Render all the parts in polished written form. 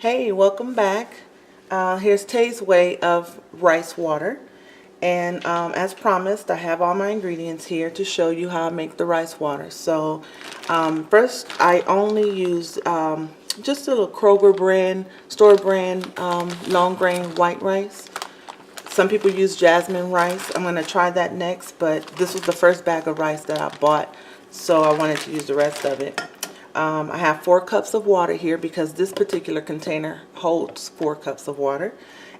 Hey, welcome back. Here's Tay's way of rice water. And as promised, I have all my ingredients here to show you how I make the rice water. So first, I only use just a little Kroger brand, store brand, long grain white rice. Some people use jasmine rice. I'm going to try that next, but this was the first bag of rice that I bought, so I wanted to use the rest of it. I have 4 cups of water here because this particular container holds 4 cups of water.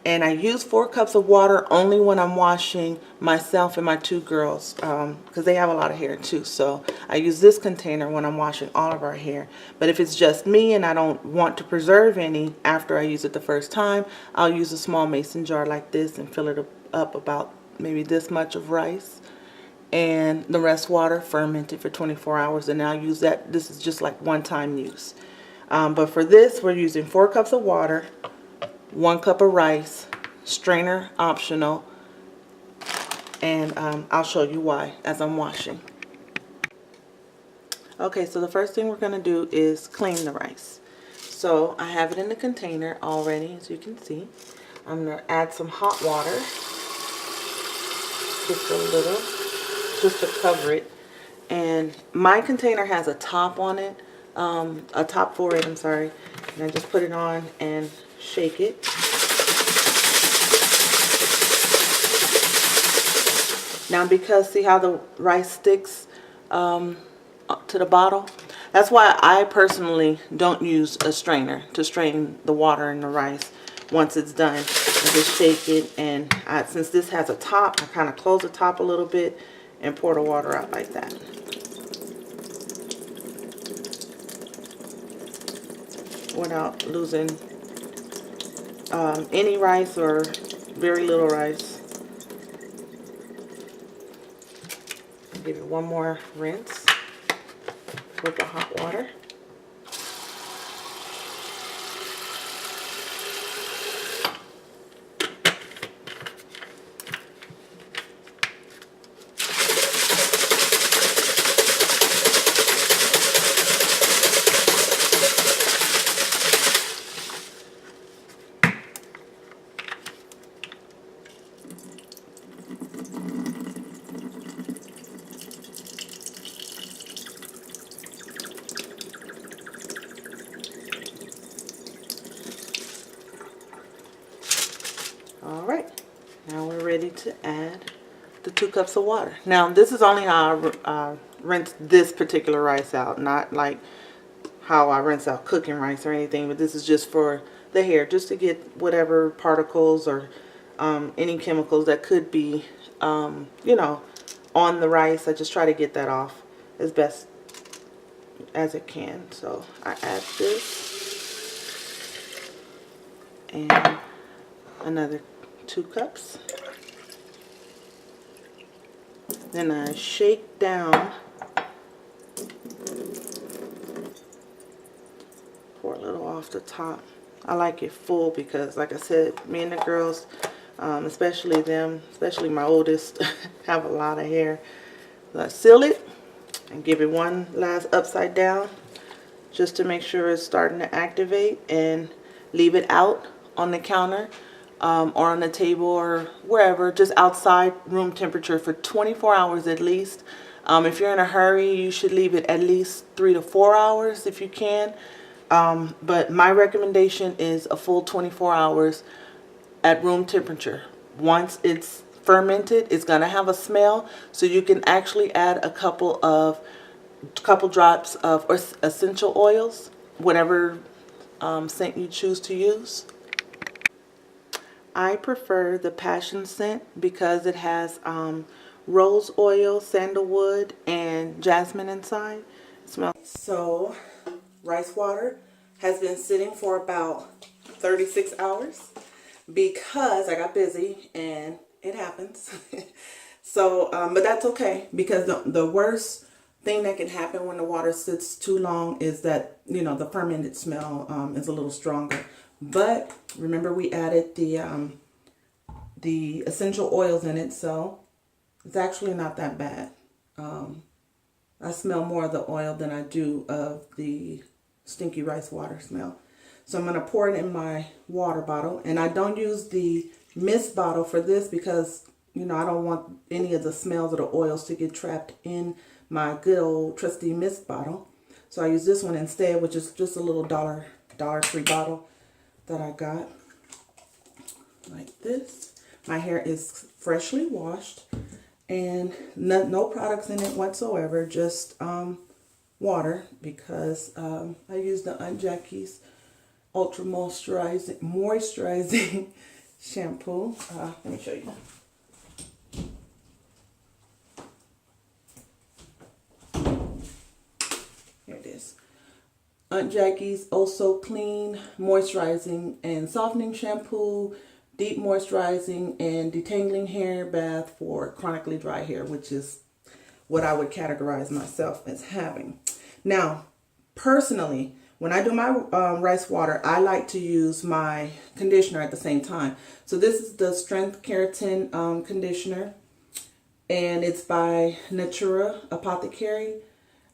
And I use 4 cups of water only when I'm washing myself and my 2 girls because they have a lot of hair too. So I use this container when I'm washing all of our hair. But if it's just me and I don't want to preserve any after I use it the first time, I'll use a small mason jar like this and fill it up about maybe this much of rice. And the rest water, ferment it for 24 hours, and I'll use that. This is just like one-time use. But for this, we're using 4 cups of water, 1 cup of rice, strainer optional, and I'll show you why as I'm washing. Okay, so the first thing we're going to do is clean the rice. So I have it in the container already, as you can see. I'm going to add some hot water, just a little, just to cover it. And my container has a top on it, a top for it, I'm sorry. And I just put it on and shake it. Now because see how the rice sticks to the bottle? That's why I personally don't use a strainer to strain the water in the rice once it's done. I just shake it, and since this has a top, I kind of close the top a little bit and pour the water out like that. Without losing any rice or very little rice. Give it one more rinse with the hot water. Alright, now we're ready to add the 2 cups of water. Now this is only how I rinse this particular rice out, not like how I rinse out cooking rice or anything, but this is just for the hair, just to get whatever particles or any chemicals that could be, you know, on the rice. I just try to get that off as best as it can. So I add this and another 2 cups. Then I shake down, pour a little off the top. I like it full because, like I said, me and the girls, especially my oldest, have a lot of hair. So I seal it and give it one last upside down just to make sure it's starting to activate, and leave it out on the counter or on the table or wherever, just outside room temperature for 24 hours at least. If you're in a hurry, you should leave it at least 3 to 4 hours if you can. But my recommendation is a full 24 hours at room temperature. Once it's fermented, it's going to have a smell, so you can actually add a couple drops of essential oils, whatever scent you choose to use. I prefer the passion scent because it has rose oil, sandalwood, and jasmine inside. So rice water has been sitting for about 36 hours because I got busy, and it happens. So but that's okay, because the worst thing that can happen when the water sits too long is that, you know, the fermented smell is a little stronger. But remember, we added the essential oils in it, so it's actually not that bad. I smell more of the oil than I do of the stinky rice water smell. So I'm going to pour it in my water bottle. And I don't use the mist bottle for this because, you know, I don't want any of the smells or the oils to get trapped in my good old trusty mist bottle. So I use this one instead, which is just a little Dollar Tree bottle that I got. Like this. My hair is freshly washed and no products in it whatsoever, just water, because I use the Aunt Jackie's Ultra Moisturizing shampoo. Let me show you. Here it is. Aunt Jackie's Also Clean Moisturizing and Softening Shampoo, Deep Moisturizing and Detangling Hair Bath for chronically dry hair, which is what I would categorize myself as having. Now, personally, when I do my rice water, I like to use my conditioner at the same time. So this is the Strength Keratin conditioner, and it's by Natura Apothecary.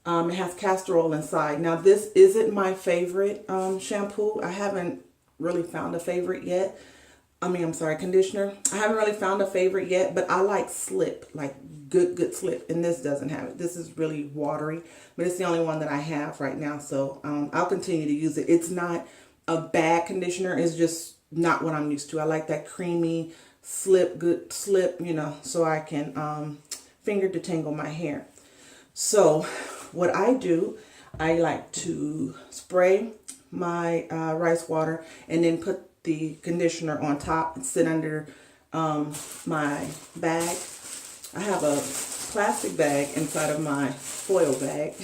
It has castor oil inside. Now, this isn't my favorite shampoo. I haven't really found a favorite yet. Conditioner. I haven't really found a favorite yet, but I like slip, like good slip, and this doesn't have it. This is really watery, but it's the only one that I have right now, so I'll continue to use it. It's not a bad conditioner. It's just not what I'm used to. I like that creamy slip, good slip, you know, so I can finger detangle my hair. So what I do, I like to spray my rice water and then put the conditioner on top and sit under my bag. I have a plastic bag inside of my foil bag,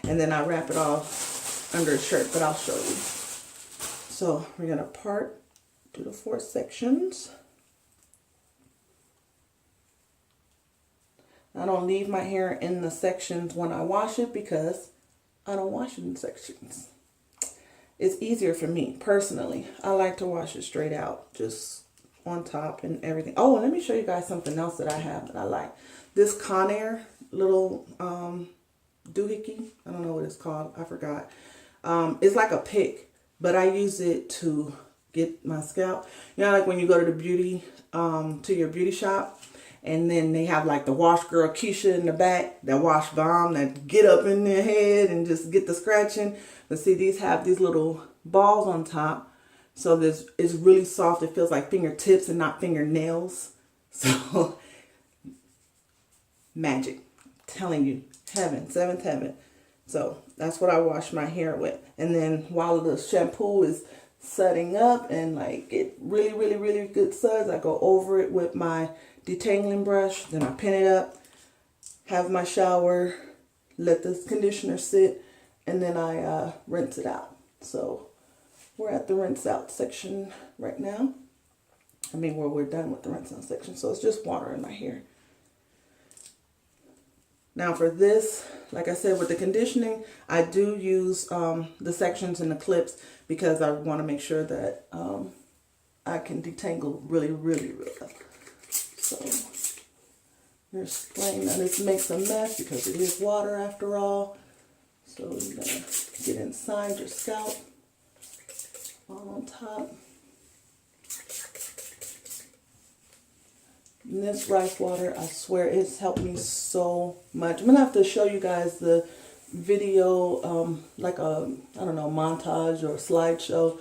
and then I wrap it all under a shirt, but I'll show you. So we're going to do the 4 sections. I don't leave my hair in the sections when I wash it because I don't wash it in sections. It's easier for me personally. I like to wash it straight out, just on top and everything. Oh, and let me show you guys something else that I have that I like. This Conair little doohickey. I don't know what it's called. I forgot. It's like a pick, but I use it to get my scalp. You know, like when you go to the beauty, to your beauty shop, and then they have like the wash girl Keisha in the back, that wash bomb that get up in their head and just get the scratching. But see, these have these little balls on top. So this is really soft. It feels like fingertips and not fingernails. So magic. I'm telling you, heaven, 7th heaven. So that's what I wash my hair with. And then while the shampoo is setting up and like it really good suds, I go over it with my detangling brush. Then I pin it up, have my shower, let the conditioner sit, and then I rinse it out. So we're at the rinse out section right now. We're done with the rinse out section. So it's just water in my hair. Now for this, like I said, with the conditioning, I do use the sections and the clips because I want to make sure that I can detangle really well. So you're spraying. Now this makes a mess because it is water after all. So you're going to get inside your scalp, all on top. And this rice water, I swear, it's helped me so much. I'm going to have to show you guys the video, like a, I don't know, montage or slideshow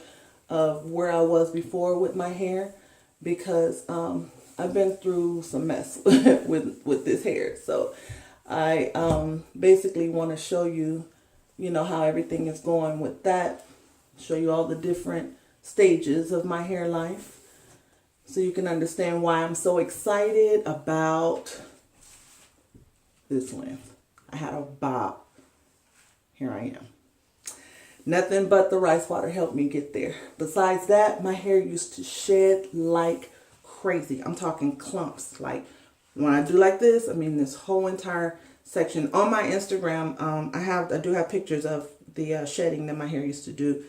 of where I was before with my hair, because I've been through some mess with this hair. So I basically want to show you, you know, how everything is going with that. Show you all the different stages of my hair life, so you can understand why I'm so excited about this length. I had a bob. Here I am. Nothing but the rice water helped me get there. Besides that, my hair used to shed like crazy. I'm talking clumps. Like when I do like this, this whole entire section on my Instagram, I do have pictures of the shedding that my hair used to do.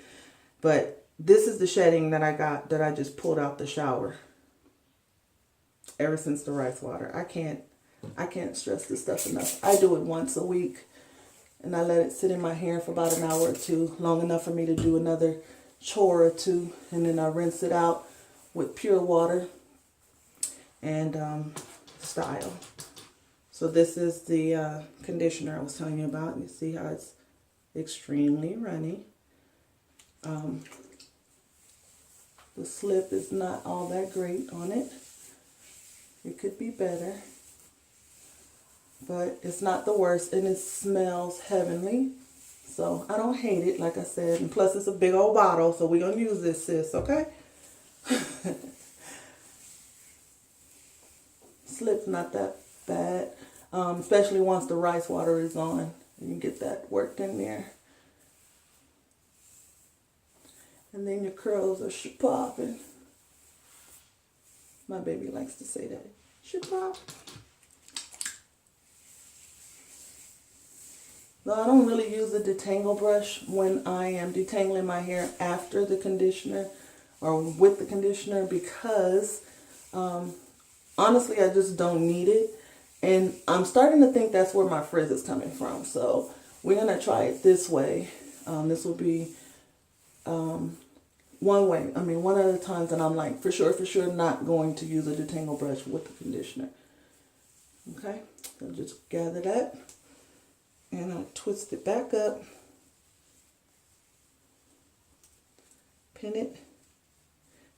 But this is the shedding that I got, that I just pulled out the shower ever since the rice water. I can't stress this stuff enough. I do it once a week, and I let it sit in my hair for about an hour or two, long enough for me to do another chore or two, and then I rinse it out with pure water and style. So this is the conditioner I was telling you about. You see how it's extremely runny. The slip is not all that great on it. It could be better, but it's not the worst, and it smells heavenly. So I don't hate it, like I said, and plus it's a big old bottle, so we're gonna use this, sis, okay? Slip's not that bad, especially once the rice water is on and you get that worked in there. And then your curls are popping. My baby likes to say that. Pop. No, I don't really use a detangle brush when I am detangling my hair after the conditioner or with the conditioner because honestly, I just don't need it. And I'm starting to think that's where my frizz is coming from. So we're going to try it this way. This will be one way. I mean, one of the times that I'm like, for sure, not going to use a detangle brush with the conditioner. Okay, so just gather that. And I'll twist it back up. Pin it.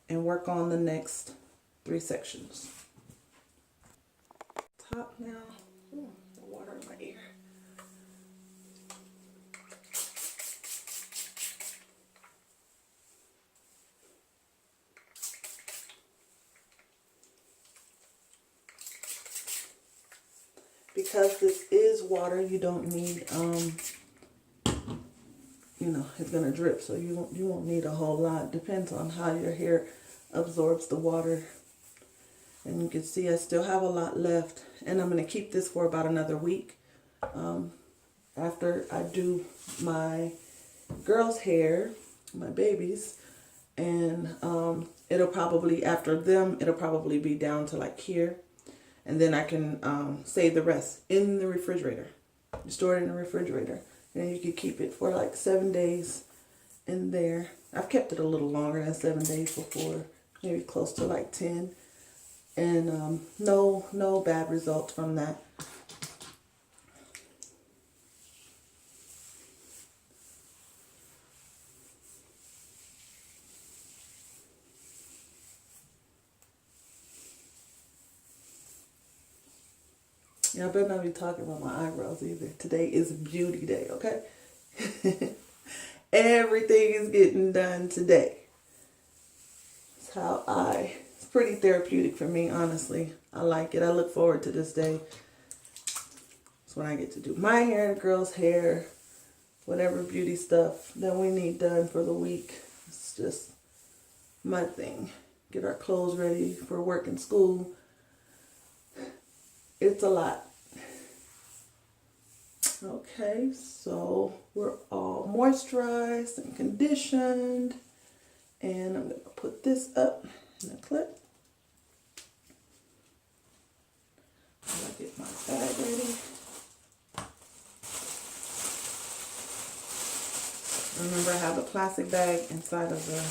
And work on the next 3 sections. Top now. Ooh, the water in my ear. Because this is water, you don't need, you know, it's gonna drip, so you won't need a whole lot. Depends on how your hair absorbs the water. And you can see I still have a lot left, and I'm gonna keep this for about another week. After I do my girls' hair, my babies, and it'll probably, after them, it'll probably be down to like here. And then I can save the rest in the refrigerator. You store it in the refrigerator. And you can keep it for like 7 days in there. I've kept it a little longer than 7 days before. Maybe close to like 10. And no bad results from that. Yeah, I better not be talking about my eyebrows either. Today is beauty day, okay? Everything is getting done today. It's it's pretty therapeutic for me, honestly. I like it. I look forward to this day. It's when I get to do my hair, the girls' hair, whatever beauty stuff that we need done for the week. It's just my thing. Get our clothes ready for work and school. It's a lot. Okay, so we're all moisturized and conditioned. And I'm going to put this up in a clip. I'll get my bag ready. Remember, I have a plastic bag inside of the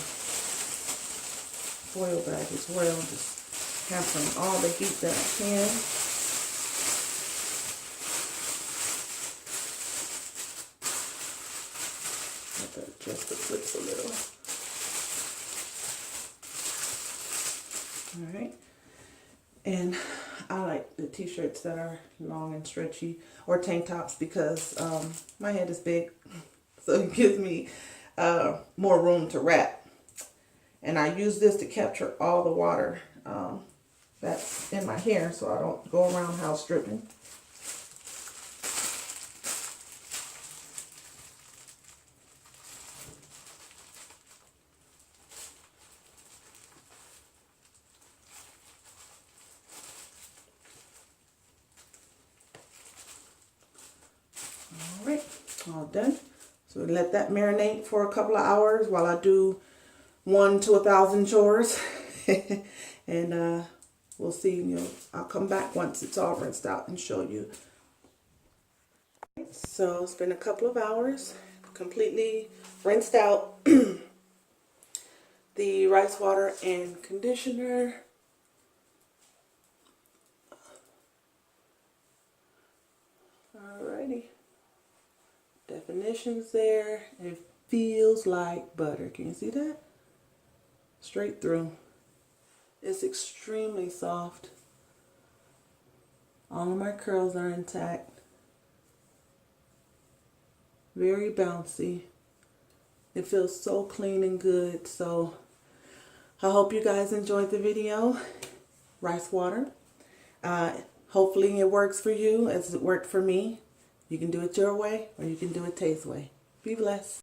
foil bag as well. Just hampering all the heat that I can. Adjust the clips a little. All right. And I like the t-shirts that are long and stretchy, or tank tops, because my head is big, so it gives me more room to wrap. And I use this to capture all the water that's in my hair, so I don't go around house dripping. All done. So let that marinate for a couple of hours while I do 1 to 1,000 chores. And we'll see. I'll come back once it's all rinsed out and show you. So it's been a couple of hours, completely rinsed out. rice water and conditioner. Alrighty. Definitions there. It feels like butter. Can you see that? Straight through. It's extremely soft. All of my curls are intact. Very bouncy. It feels so clean and good. So I hope you guys enjoyed the video. Rice water. Hopefully it works for you as it worked for me. You can do it your way or you can do it Tay's way. Be blessed.